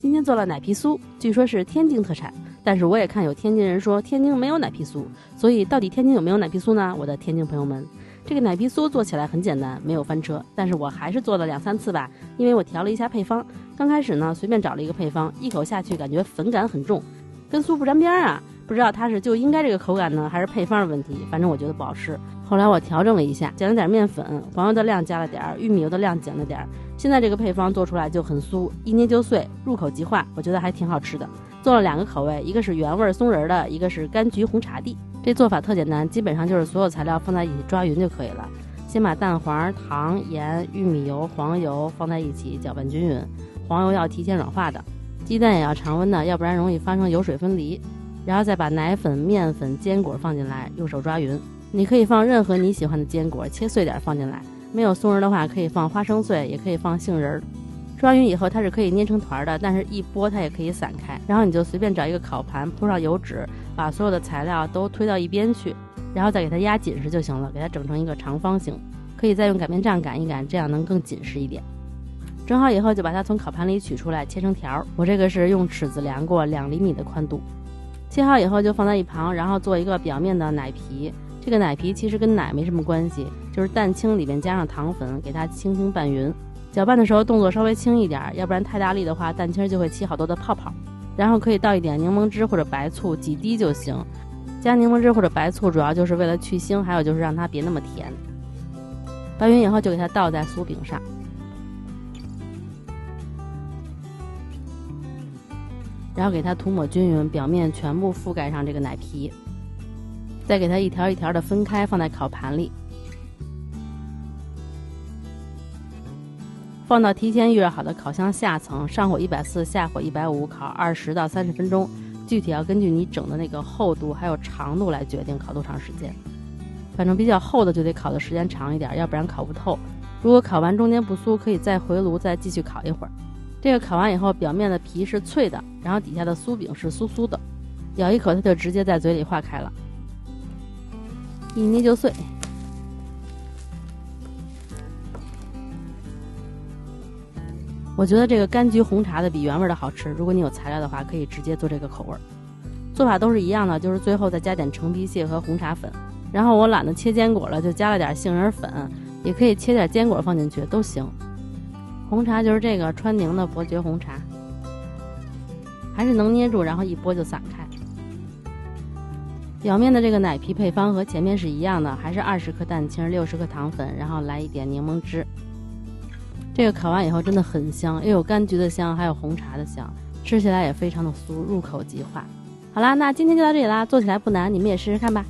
今天做了奶皮酥，据说是天津特产，但是我也看有天津人说天津没有奶皮酥，所以到底天津有没有奶皮酥呢？我的天津朋友们，这个奶皮酥做起来很简单，没有翻车，但是我还是做了2-3次吧，因为我调了一下配方。刚开始呢，随便找了一个配方，一口下去感觉粉感很重，跟酥不沾边啊，不知道它是就应该这个口感呢，还是配方的问题，反正我觉得不好吃。后来我调整了一下，减了点面粉，黄油的量加了点，玉米油的量减了点，现在这个配方做出来就很酥，一捏就碎，入口即化，我觉得还挺好吃的。做了2个口味，一个是原味松仁的，一个是柑橘红茶地。这做法特简单，基本上就是所有材料放在一起抓匀就可以了。先把蛋黄、糖、盐、玉米油、黄油放在一起搅拌均匀，黄油要提前软化的，鸡蛋也要常温的，要不然容易发生油水分离。然后再把奶粉、面粉、坚果放进来，用手抓匀。你可以放任何你喜欢的坚果，切碎点放进来。没有松仁的话，可以放花生碎，也可以放杏仁。抓匀以后，它是可以捏成团的，但是一拨它也可以散开。然后你就随便找一个烤盘，铺上油纸，把所有的材料都推到一边去，然后再给它压紧实就行了，给它整成一个长方形。可以再用擀面杖擀一擀，这样能更紧实一点。整好以后就把它从烤盘里取出来，切成条。我这个是用尺子量过2厘米的宽度。切好以后就放在一旁，然后做一个表面的奶皮。这个奶皮其实跟奶没什么关系，就是蛋清里面加上糖粉，给它轻轻拌匀。搅拌的时候动作稍微轻一点，要不然太大力的话，蛋清就会起好多的泡泡。然后可以倒一点柠檬汁或者白醋，几滴就行。加柠檬汁或者白醋主要就是为了去腥，还有就是让它别那么甜。拌匀以后就给它倒在酥饼上。然后给它涂抹均匀，表面全部覆盖上这个奶皮，再给它一条一条的分开，放在烤盘里，放到提前预热好的烤箱下层，上火140，下火150，烤20到30分钟。具体要根据你整的那个厚度还有长度来决定烤多长时间。反正比较厚的就得烤的时间长一点，要不然烤不透。如果烤完中间不酥，可以再回炉再继续烤一会儿。这个烤完以后，表面的皮是脆的，然后底下的酥饼是酥酥的，咬一口它就直接在嘴里化开了，一捏就碎。我觉得这个柑橘红茶的比原味的好吃，如果你有材料的话，可以直接做这个口味。做法都是一样的，就是最后再加点橙皮屑和红茶粉。然后我懒得切坚果了，就加了点杏仁粉，也可以切点坚果放进去都行。红茶就是这个川宁的伯爵红茶，还是能捏住，然后一拨就散开。表面的这个奶皮配方和前面是一样的，还是20克蛋清，60克糖粉，然后来一点柠檬汁。这个烤完以后真的很香，又有柑橘的香，还有红茶的香，吃起来也非常的酥，入口即化。好啦，那今天就到这里啦，做起来不难，你们也试试看吧。